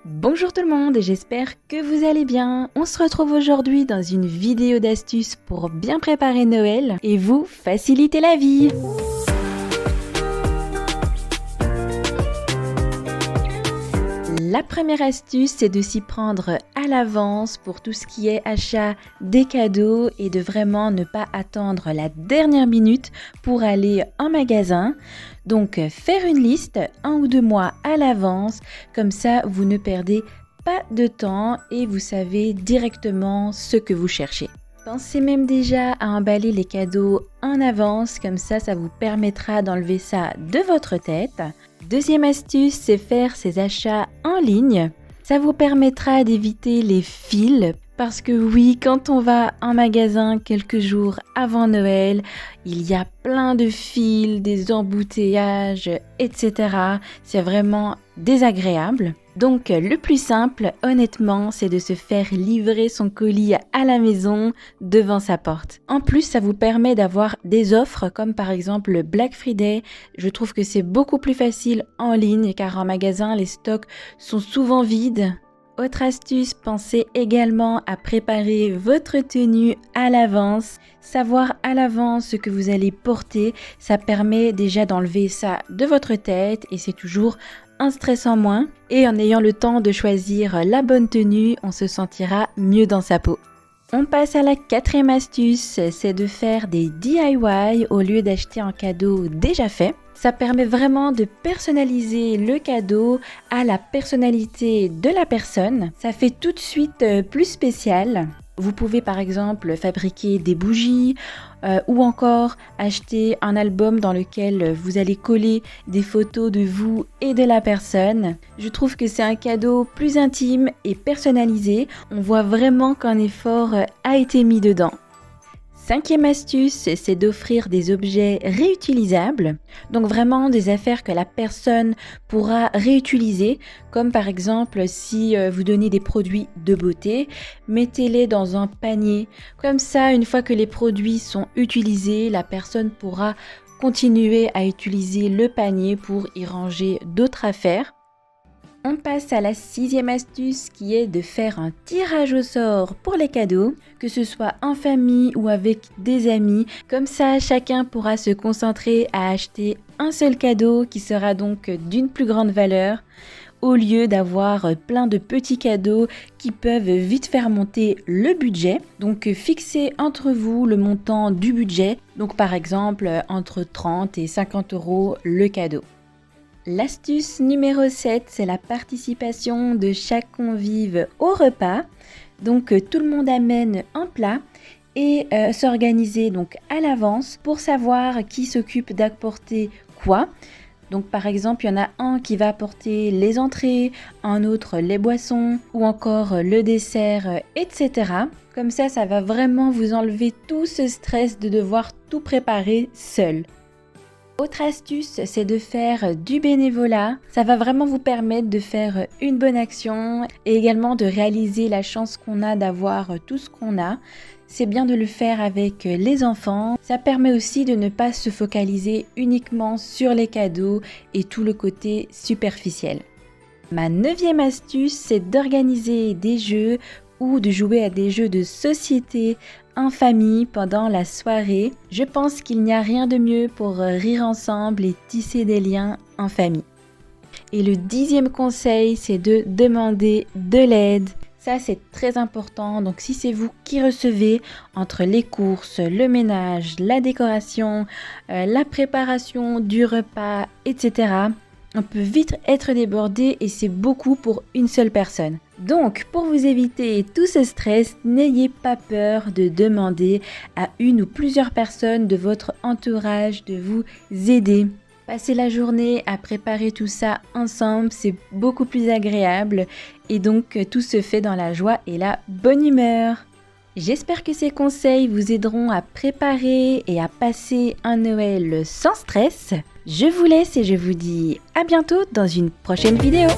Bonjour tout le monde, j'espère que vous allez bien. On se retrouve aujourd'hui dans une vidéo d'astuces pour bien préparer Noël et vous faciliter la vie. La première astuce, c'est de s'y prendre à l'avance pour tout ce qui est achat des cadeaux et de vraiment ne pas attendre la dernière minute pour aller en magasin. Donc faire une liste 1 ou 2 mois à l'avance, comme ça vous ne perdez pas de temps et vous savez directement ce que vous cherchez. Pensez même déjà à emballer les cadeaux en avance, comme ça vous permettra d'enlever ça de votre tête. Deuxième astuce, c'est faire ses achats en ligne. Ça vous permettra d'éviter les files parce que oui, quand on va en magasin quelques jours avant Noël, il y a plein de files, des embouteillages, etc. C'est vraiment désagréable. Donc le plus simple, honnêtement, c'est de se faire livrer son colis à la maison devant sa porte. En plus, ça vous permet d'avoir des offres comme par exemple le Black Friday. Je trouve que c'est beaucoup plus facile en ligne car en magasin, les stocks sont souvent vides. Autre astuce, pensez également à préparer votre tenue à l'avance. Savoir à l'avance ce que vous allez porter, ça permet déjà d'enlever ça de votre tête et c'est toujours un stress en moins. Et en ayant le temps de choisir la bonne tenue, on se sentira mieux dans sa peau. On passe à la quatrième astuce, c'est de faire des DIY au lieu d'acheter un cadeau déjà fait. Ça permet vraiment de personnaliser le cadeau à la personnalité de la personne. Ça fait tout de suite plus spécial. Vous pouvez par exemple fabriquer des bougies ou encore acheter un album dans lequel vous allez coller des photos de vous et de la personne. Je trouve que c'est un cadeau plus intime et personnalisé. On voit vraiment qu'un effort a été mis dedans. Cinquième astuce, c'est d'offrir des objets réutilisables, donc vraiment des affaires que la personne pourra réutiliser, comme par exemple si vous donnez des produits de beauté, mettez-les dans un panier. Comme ça, une fois que les produits sont utilisés, la personne pourra continuer à utiliser le panier pour y ranger d'autres affaires. On passe à la sixième astuce qui est de faire un tirage au sort pour les cadeaux, que ce soit en famille ou avec des amis. Comme ça, chacun pourra se concentrer à acheter un seul cadeau qui sera donc d'une plus grande valeur, au lieu d'avoir plein de petits cadeaux qui peuvent vite faire monter le budget. Donc fixez entre vous le montant du budget, donc par exemple entre 30 et 50 € le cadeau. L'astuce numéro 7, c'est la participation de chaque convive au repas. Donc tout le monde amène un plat et s'organiser donc à l'avance pour savoir qui s'occupe d'apporter quoi. Donc par exemple, il y en a un qui va apporter les entrées, un autre les boissons ou encore le dessert, etc. Comme ça va vraiment vous enlever tout ce stress de devoir tout préparer seul. Autre astuce, c'est de faire du bénévolat. Ça va vraiment vous permettre de faire une bonne action et également de réaliser la chance qu'on a d'avoir tout ce qu'on a. C'est bien de le faire avec les enfants. Ça permet aussi de ne pas se focaliser uniquement sur les cadeaux et tout le côté superficiel. Ma 9e astuce, c'est d'organiser des jeux ou de jouer à des jeux de société en famille pendant la soirée. Je pense qu'il n'y a rien de mieux pour rire ensemble et tisser des liens en famille. Et le 10e conseil, c'est de demander de l'aide. Ça, c'est très important. Donc, si c'est vous qui recevez entre les courses, le ménage, la décoration, la préparation du repas, etc., on peut vite être débordé et c'est beaucoup pour une seule personne. Donc, pour vous éviter tout ce stress, n'ayez pas peur de demander à une ou plusieurs personnes de votre entourage de vous aider. Passer la journée à préparer tout ça ensemble, c'est beaucoup plus agréable et donc tout se fait dans la joie et la bonne humeur. J'espère que ces conseils vous aideront à préparer et à passer un Noël sans stress. Je vous laisse et je vous dis à bientôt dans une prochaine vidéo.